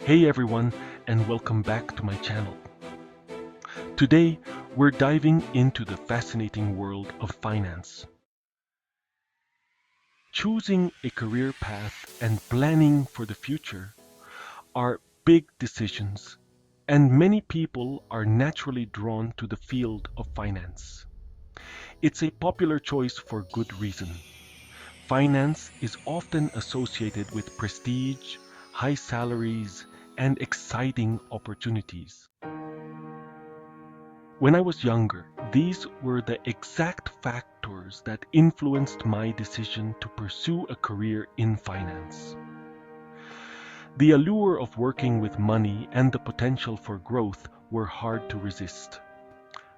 Hey everyone, and welcome back to my channel. Today, we're diving into the fascinating world of finance. Choosing a career path and planning for the future are big decisions, and many people are naturally drawn to the field of finance. It's a popular choice for good reason. Finance is often associated with prestige, high salaries, and exciting opportunities. When I was younger, these were the exact factors that influenced my decision to pursue a career in finance. The allure of working with money and the potential for growth were hard to resist.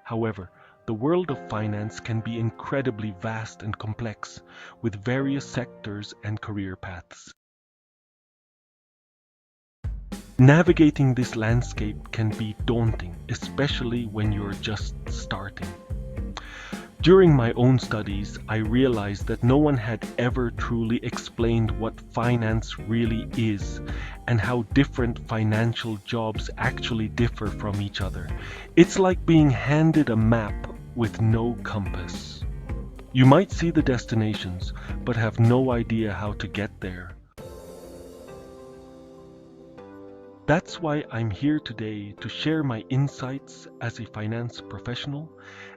However, the world of finance can be incredibly vast and complex, with various sectors and career paths. Navigating this landscape can be daunting, especially when you're just starting. During my own studies, I realized that no one had ever truly explained what finance really is and how different financial jobs actually differ from each other. It's like being handed a map with no compass. You might see the destinations, but have no idea how to get there. That's why I'm here today to share my insights as a finance professional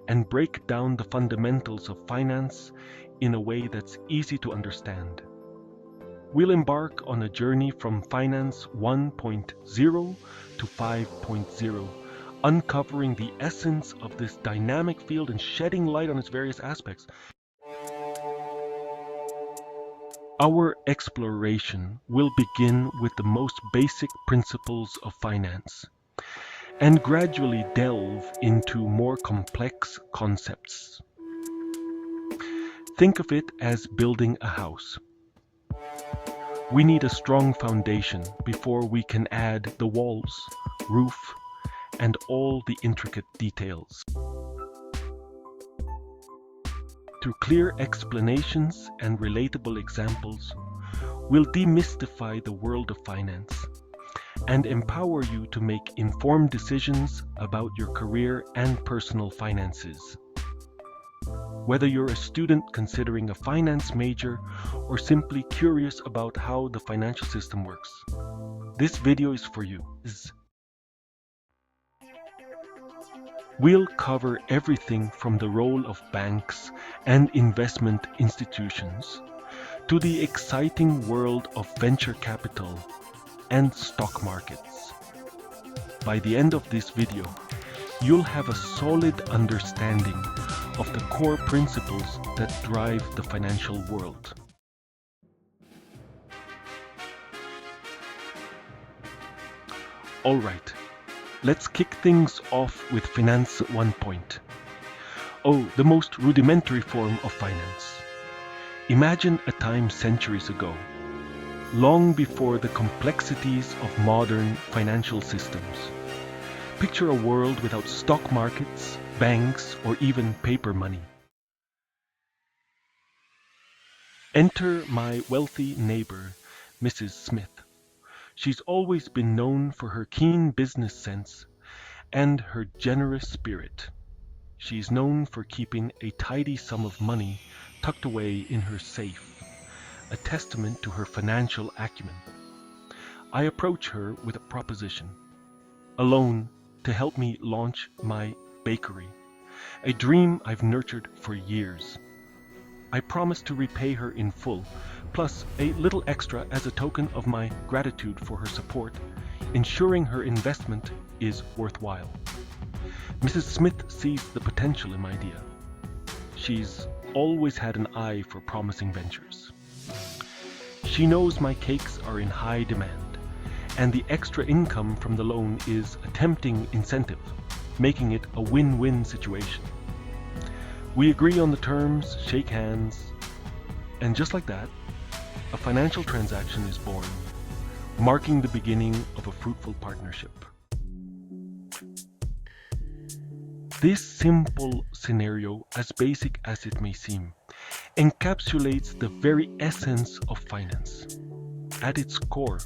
and break down the fundamentals of finance in a way that's easy to understand. We'll embark on a journey from finance 1.0 to 5.0, uncovering the essence of this dynamic field and shedding light on its various aspects. Our exploration will begin with the most basic principles of finance and gradually delve into more complex concepts. Think of it as building a house. We need a strong foundation before we can add the walls, roof, and all the intricate details. Through clear explanations and relatable examples, we'll demystify the world of finance and empower you to make informed decisions about your career and personal finances. Whether you're a student considering a finance major or simply curious about how the financial system works, this video is for you. We'll cover everything from the role of banks and investment institutions to the exciting world of venture capital and stock markets. By the end of this video, you'll have a solid understanding of the core principles that drive the financial world. All right, let's kick things off with Finance 1.0. Oh, the most rudimentary form of finance. Imagine a time centuries ago, long before the complexities of modern financial systems. Picture a world without stock markets, banks, or even paper money. Enter my wealthy neighbor, Mrs. Smith. She's always been known for her keen business sense and her generous spirit. She's known for keeping a tidy sum of money tucked away in her safe, a testament to her financial acumen. I approach her with a proposition, a loan to help me launch my bakery, a dream I've nurtured for years. I promise to repay her in full, plus a little extra as a token of my gratitude for her support, ensuring her investment is worthwhile. Mrs. Smith sees the potential in my idea. She's always had an eye for promising ventures. She knows my cakes are in high demand, and the extra income from the loan is a tempting incentive, making it a win-win situation. We agree on the terms, shake hands, and just like that, a financial transaction is born, marking the beginning of a fruitful partnership. This simple scenario, as basic as it may seem, encapsulates the very essence of finance. At its core,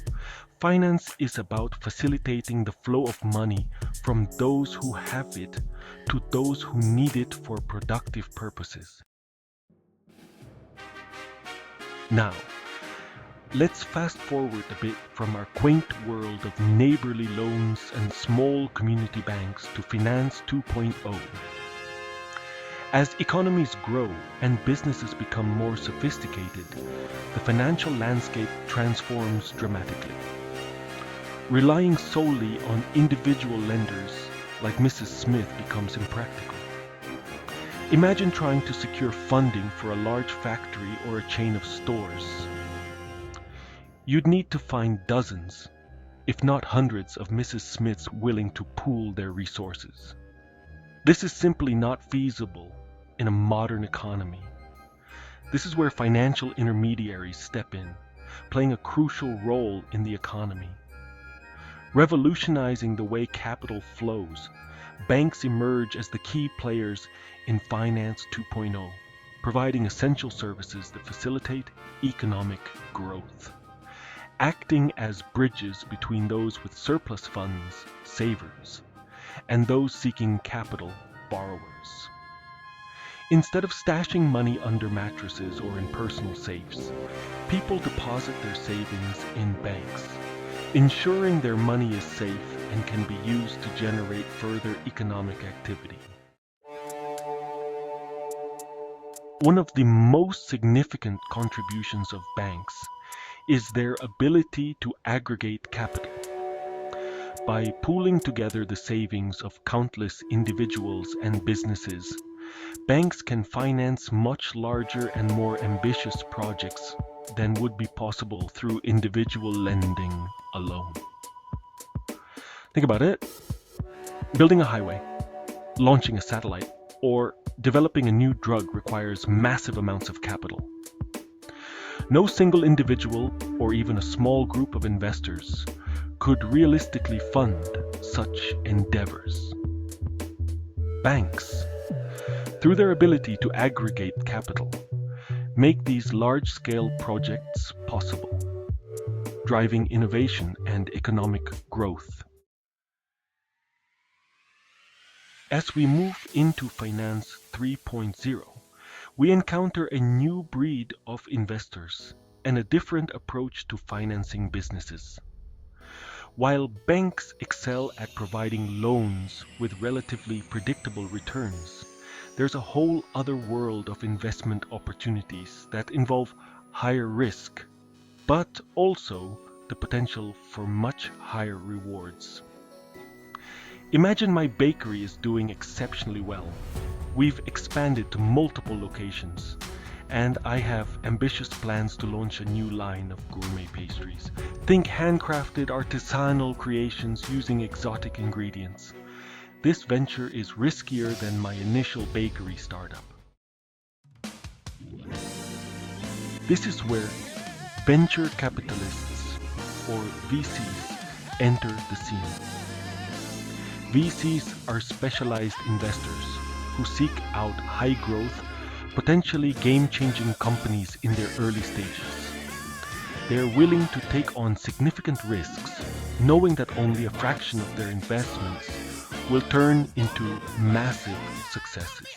Finance is about facilitating the flow of money from those who have it to those who need it for productive purposes. Now, let's fast forward a bit from our quaint world of neighborly loans and small community banks to Finance 2.0. As economies grow and businesses become more sophisticated, the financial landscape transforms dramatically. Relying solely on individual lenders like Mrs. Smith becomes impractical. Imagine trying to secure funding for a large factory or a chain of stores. You'd need to find dozens, if not hundreds, of Mrs. Smiths willing to pool their resources. This is simply not feasible in a modern economy. This is where financial intermediaries step in, playing a crucial role in the economy. Revolutionizing the way capital flows, banks emerge as the key players in Finance 2.0, providing essential services that facilitate economic growth, acting as bridges between those with surplus funds, savers, and those seeking capital, borrowers. Instead of stashing money under mattresses or in personal safes, people deposit their savings in banks, ensuring their money is safe and can be used to generate further economic activity. One of the most significant contributions of banks is their ability to aggregate capital. By pooling together the savings of countless individuals and businesses, banks can finance much larger and more ambitious projects than would be possible through individual lending alone. Think about it. Building a highway, launching a satellite, or developing a new drug requires massive amounts of capital. No single individual or even a small group of investors could realistically fund such endeavors. Banks, through their ability to aggregate capital, make these large-scale projects possible, driving innovation and economic growth. As we move into Finance 3.0, we encounter a new breed of investors and a different approach to financing businesses. While banks excel at providing loans with relatively predictable returns, there's a whole other world of investment opportunities that involve higher risk, but also the potential for much higher rewards. Imagine my bakery is doing exceptionally well. We've expanded to multiple locations, and I have ambitious plans to launch a new line of gourmet pastries. Think handcrafted artisanal creations using exotic ingredients. This venture is riskier than my initial bakery startup. This is where venture capitalists, or VCs, enter the scene. VCs are specialized investors who seek out high-growth, potentially game-changing companies in their early stages. They are willing to take on significant risks, knowing that only a fraction of their investments will turn into massive successes.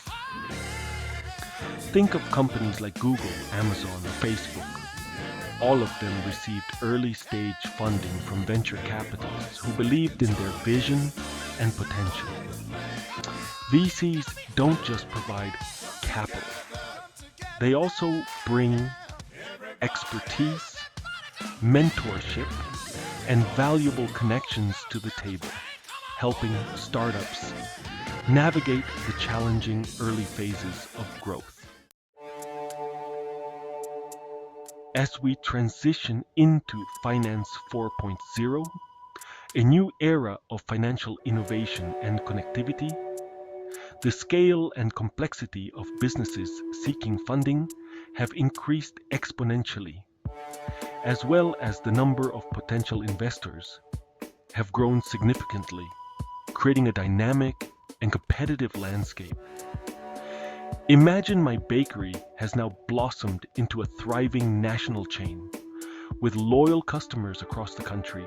Think of companies like Google, Amazon, or Facebook. All of them received early-stage funding from venture capitalists who believed in their vision and potential. VCs don't just provide capital. They also bring expertise, mentorship, and valuable connections to the table, helping startups navigate the challenging early phases of growth. As we transition into Finance 4.0, a new era of financial innovation and connectivity, the scale and complexity of businesses seeking funding have increased exponentially, as well as the number of potential investors have grown significantly, creating a dynamic and competitive landscape. Imagine my bakery has now blossomed into a thriving national chain, with loyal customers across the country.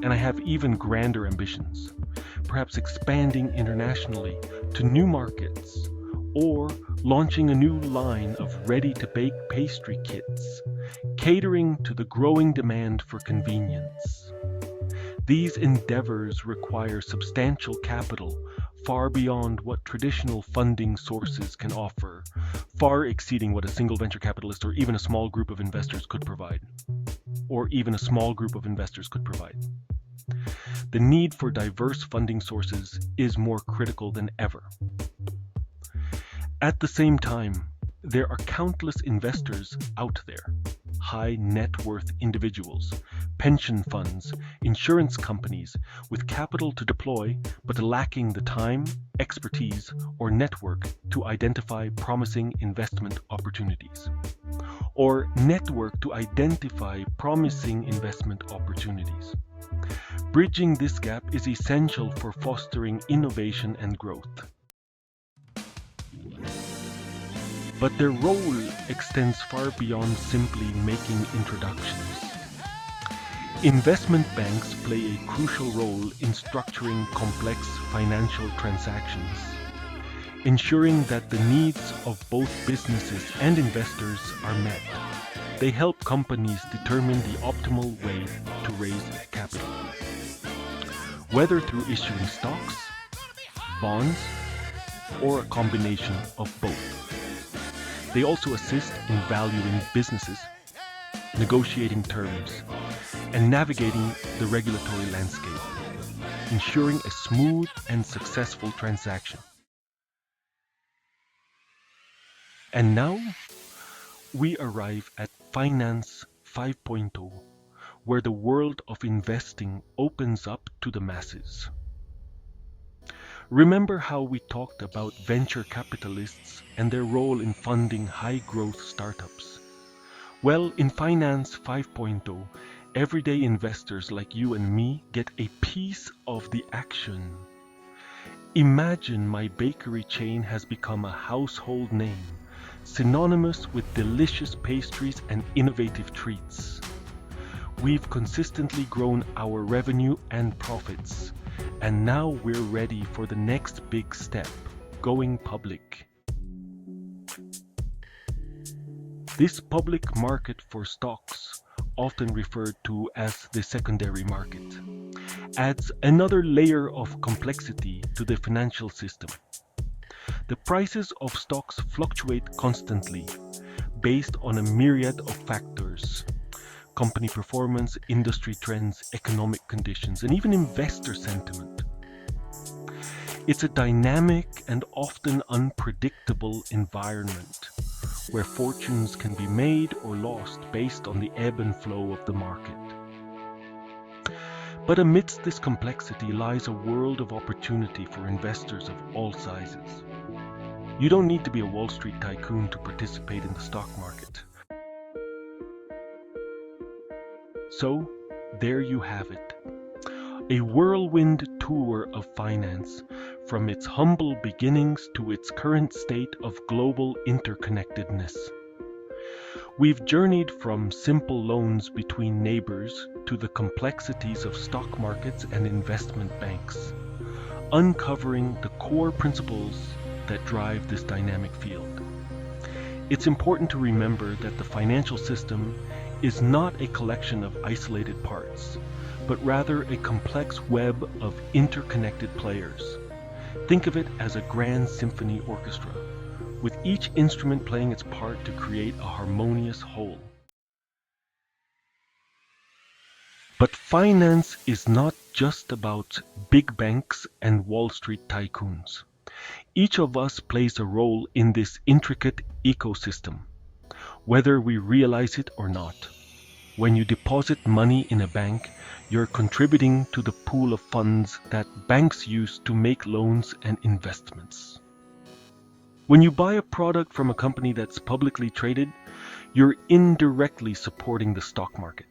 And I have even grander ambitions, perhaps expanding internationally to new markets or launching a new line of ready-to-bake pastry kits, catering to the growing demand for convenience. These endeavors require substantial capital far beyond what traditional funding sources can offer, far exceeding what a single venture capitalist or even a small group of investors could provide. The need for diverse funding sources is more critical than ever. At the same time, there are countless investors out there, high net worth individuals, pension funds, insurance companies with capital to deploy but lacking the time, expertise, or network to identify promising investment opportunities. Bridging this gap is essential for fostering innovation and growth. But their role extends far beyond simply making introductions. Investment banks play a crucial role in structuring complex financial transactions, ensuring that the needs of both businesses and investors are met. They help companies determine the optimal way to raise capital, whether through issuing stocks, bonds, or a combination of both. They also assist in valuing businesses, negotiating terms, and navigating the regulatory landscape, ensuring a smooth and successful transaction. And now, we arrive at Finance 5.0, where the world of investing opens up to the masses. Remember how we talked about venture capitalists and their role in funding high-growth startups? Well, in Finance 5.0, everyday investors like you and me get a piece of the action. Imagine my bakery chain has become a household name, synonymous with delicious pastries and innovative treats. We've consistently grown our revenue and profits, and now we're ready for the next big step, going public. This public market for stocks, often referred to as the secondary market, adds another layer of complexity to the financial system. The prices of stocks fluctuate constantly, based on a myriad of factors: company performance, industry trends, economic conditions, and even investor sentiment. It's a dynamic and often unpredictable environment where fortunes can be made or lost based on the ebb and flow of the market. But amidst this complexity lies a world of opportunity for investors of all sizes. You don't need to be a Wall Street tycoon to participate in the stock market. So, there you have it. A whirlwind tour of finance, from its humble beginnings to its current state of global interconnectedness. We've journeyed from simple loans between neighbors to the complexities of stock markets and investment banks, uncovering the core principles that drive this dynamic field. It's important to remember that the financial system is not a collection of isolated parts, but rather a complex web of interconnected players. Think of it as a grand symphony orchestra, with each instrument playing its part to create a harmonious whole. But finance is not just about big banks and Wall Street tycoons. Each of us plays a role in this intricate ecosystem, whether we realize it or not. When you deposit money in a bank, you're contributing to the pool of funds that banks use to make loans and investments. When you buy a product from a company that's publicly traded, you're indirectly supporting the stock market.